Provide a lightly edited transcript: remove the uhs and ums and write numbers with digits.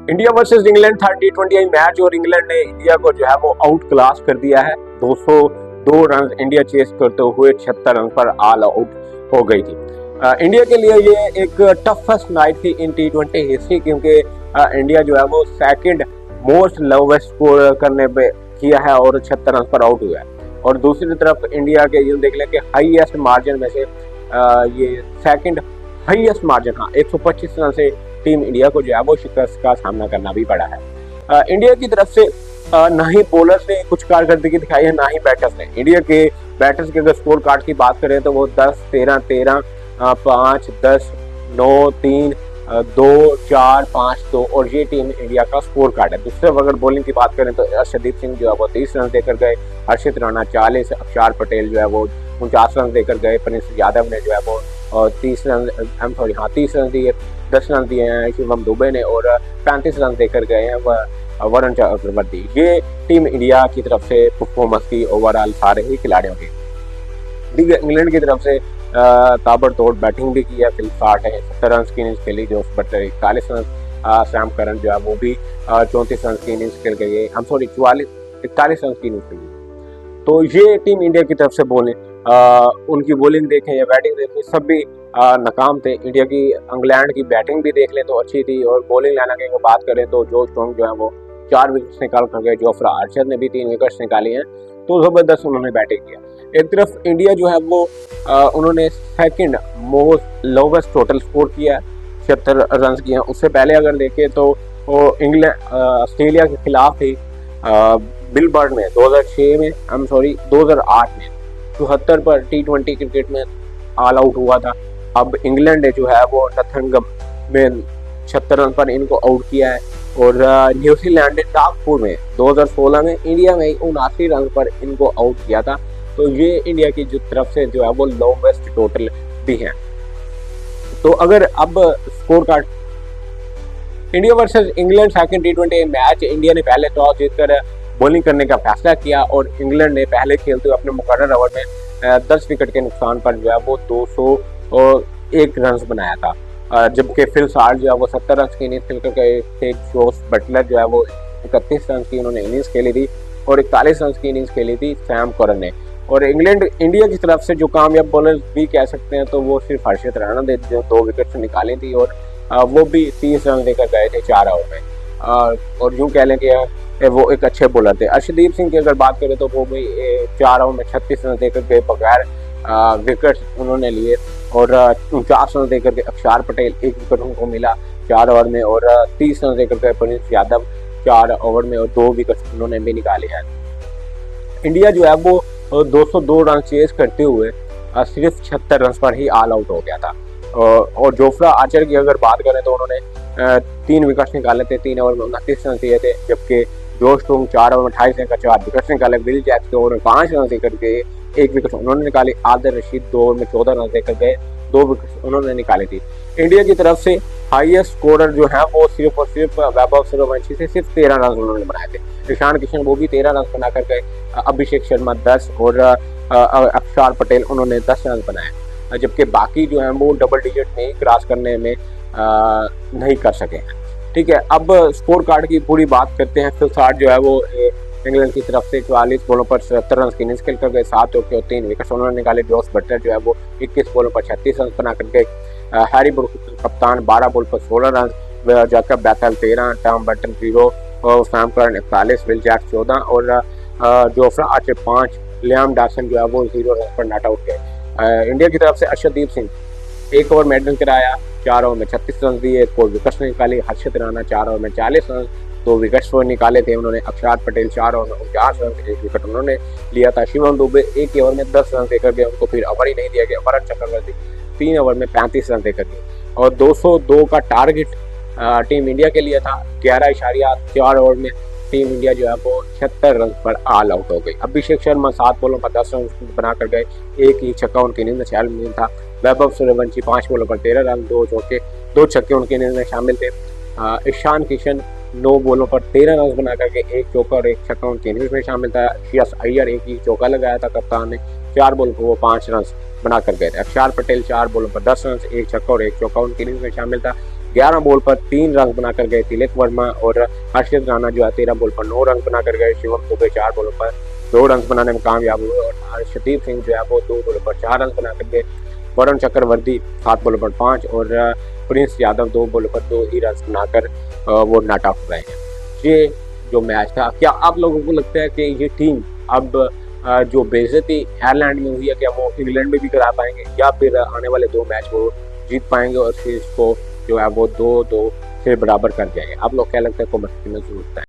India versus England था T20 match और England ने इंडिया को जो है वो आउट क्लास कर दिया है। 202 रन इंडिया चेस करते हुए 76 रन पर ऑल आउट हो गई थी। इंडिया के लिए ये एक टफेस्ट नाइट थी इन T20 हिस्ट्री, क्योंकि इंडिया जो है वो सेकंड मोस्ट लोवेस्ट स्कोर करने पे किया है और 76 रन पर आउट हुआ है। और दूसरी तरफ इंडिया के ये देख लें कि हाईएस्ट मार्जिन में से ये सेकंड हाईएस्ट मार्जिन, हाँ 125 रन से टीम इंडिया को जो है वो शिकस्त का सामना करना भी पड़ा है। इंडिया की तरफ से ना ही बॉलर्स ने कुछ कारकर्दगी दिखाई है, ना ही बैटर्स ने। इंडिया के बैटर्स के अगर स्कोर कार्ड की बात करें तो वो 10, 13, 13, 5, 10, 9, 3, 2, 4, 5, 2 और ये टीम इंडिया का स्कोर कार्ड है। दूसरे अगर बॉलिंग की बात करें तो अर्शदीप सिंह जो है वो 30 रन देकर गए, हर्षित राणा 40, अक्षर पटेल जो है वो 49 रन देकर गए, प्रिंस यादव ने जो है वो 30 रन दिए, 10 रन दिए हैं शिवम दुबे ने और 35 रन देकर गए हैं वरुण चक्रवर्ती। ये टीम इंडिया की तरफ से परफॉर्मेंस की ओवरऑल सारे ही खिलाड़ियों की। इंग्लैंड की तरफ से ताबड़तोड़ बैटिंग भी की है। फिल 60 रन की इनिंग्स खेली, जो बटलर 41 रन, सैम करन जो है वो भी 34 रन की इनिंग्स खेल के गए, 41 रन की इनिंग्स खेली। तो ये टीम इंडिया की तरफ से उनकी बॉलिंग देखें या बैटिंग देखें, सब भी नाकाम थे। इंडिया की इंग्लैंड की बैटिंग भी देख लें तो अच्छी थी और बॉलिंग लाइन की बात करें तो जो स्ट्रॉन्ग जो है वो 4 विकेट्स निकाल कर गए, जोफ्रा आर्चर ने भी 3 विकेट्स निकाली हैं, तो जबरदस्त उन्होंने बैटिंग किया। एक तरफ इंडिया जो है वो उन्होंने second most lowest total score किया, 76 रन किए हैं। उससे पहले अगर देखें तो इंग्लैंड ऑस्ट्रेलिया के खिलाफ ही बिलबर्ड में 2008 में 74 पर T20 क्रिकेट में ऑल आउट हुआ था। अब इंग्लैंड ने जो है वो नथिंघम में 76 रन पर इनको आउट किया है और न्यूजीलैंड ने नागपुर में 2016 में इंडिया में 79 रन पर इनको आउट किया था। तो ये इंडिया की जो तरफ से जो है वो लोवेस्ट टोटल भी है। तो अगर अब score card India versus England second T20 match, India ने पहले टॉस जीतकर बॉलिंग करने का फैसला किया और इंग्लैंड ने पहले खेलते हुए अपने मुकर्रर ओवर में 10 विकेट के नुकसान पर जो है वो 201 रन बनाया था। जबकि फिल साल्ट जो है वो 70 रन की इनिंग्स खेलकर गए थे। जोस बटलर जो है वो 31 रन की उन्होंने इनिंग्स खेली थी और 41 रन की इनिंग्स खेली थी सैम करन ने। और इंडिया की तरफ से जो कामयाब बॉलर भी कह सकते हैं तो वो सिर्फ हर्षित राणा ने जो 2 विकेट निकाली थी और वो भी 30 रन देकर गए थे 4 ओवर में। और यूँ कह लें कि वो एक अच्छे बॉलर थे। अर्शदीप सिंह की अगर बात करें तो वो भी 4 ओवर में 36 रन देकर गए, बगैर विकेट उन्होंने लिए और 49 रन देकर गए। अक्षर पटेल 1 विकेट उनको मिला 4 ओवर में और 30 रन देकर गए। प्रिंस यादव 4 ओवर में और 2 विकेट उन्होंने भी निकाले हैं। इंडिया जो है वो 202 रन चेस करते हुए सिर्फ 76 रन पर ही ऑल आउट हो गया था। और जोफ्रा आर्चर की अगर बात करें तो उन्होंने 3 विकेट निकाले थे, 3 ओवर में 29 रन दिए थे। जबकि जोश टोंग 4 ओवर में 28 रन का 4 विकेट निकाले। विल जैक्स 2 ओवर में 5 रन देकर गए, 1 विकेट उन्होंने निकाली। आदिल रशीद 2 ओवर में 14 रन देकर गए, 2 विकेट उन्होंने निकाली थी। इंडिया की तरफ से हाईएस्ट स्कोरर जो है वो सिर्फ और सिर्फ वैभव सूर्यवंशी से सिर्फ 13 रन उन्होंने बनाए थे। ईशान किशन वो भी 13 रन बनाकर गए। अभिषेक शर्मा 10 और अक्षर पटेल उन्होंने 10 रन बनाए। जबकि बाकी जो है वो डबल डिजिट में क्रॉस करने में नहीं कर सके हैं। ठीक है, अब स्कोर कार्ड की पूरी बात करते हैं। फिल साल्ट जो है वो इंग्लैंड की तरफ से 44 बॉलों पर 77 रन की इनिंग्स खेल कर गए, 7 ओवर के 3 विकेट उन्होंने निकाले। जोस बटलर जो है वो 21 बॉलों पर 36 रन बनाकर गए। हैरी ब्रूक कप्तान 12 बॉल पर 16 run, Jacob Bethel 13, Tom button 0 और सैम करन 41, विल जैक्स 14 और जोफ्रा आर्चर 5, लियाम डॉसन जो है वो 0 रन पर नॉट आउट गए। इंडिया की तरफ से अर्शदीप सिंह 1 ओवर मेडन कराया, 4 ओवर में 36 रन दिए, 4 विकेट्स निकाली। हर्षित राणा 4 ओवर में 40 रन, 2 विकेट्स निकाले थे उन्होंने। अक्षर पटेल 4 ओवर में 49 रन, 1 विकेट उन्होंने लिया था। शिवम दुबे 1 ओवर में 10 रन देकर गए, उनको फिर ओवर ही नहीं दिया गया। वरुण चक्रवर्ती 3 ओवर में 35 रन देकर गए और 202 का टारगेट टीम इंडिया के लिए था। 11.4 ओवर में टीम इंडिया जो है वो 76 रन पर ऑल आउट हो गई। अभिषेक शर्मा 7 बॉलों पर 10 रन बनाकर गए, 1 ही छक्का उनकी इनिंग्स में शामिल था। वैभव सूर्यवंशी 5 बॉलों पर 13 रन, 2 छक्के उनकी इनिंग्स में शामिल थे। ईशान किशन 9 बॉलों पर 13 रन बनाकर के 1 चौका और 1 छक्का उनकी इनिंग्स में शामिल था। श्रेयस अय्यर 1 ही चौका लगाया था कप्तान ने, 4 बॉल को वो 5 रन बनाकर गए थे। अक्षर पटेल 4 बॉलों पर 10 रन, 1 छक्का और 1 चौका उनकी इनिंग्स में शामिल था। 11 बॉल पर 3 रन बनाकर गए तिलक वर्मा, और हर्षित राणा जो है 13 बॉल पर 9 रन बनाकर गए। शिवम दुबे 4 बॉलों पर 2 रन बनाने में कामयाब हुए, और हर्षदीप सिंह जो है वो 2 बॉलों पर 4 रन बनाकर गए। वरुण चक्रवर्ती 7 बॉलों पर 5, और प्रिंस यादव 2 बॉलों पर 2 ही रन बनाकर वो नॉट आउट हुए हैं। ये जो मैच था, क्या आप लोगों को लगता है कि ये टीम अब जो बेइज्जती आयरलैंड में हुई है, क्या वो इंग्लैंड में भी करा पाएंगे, या फिर आने वाले 2 मैच वो जीत पाएंगे और फिर इसको जो है वो 2-2 से बराबर कर जाएंगे? आप लोग क्या लगता है कमेंट में जरूर बताएं।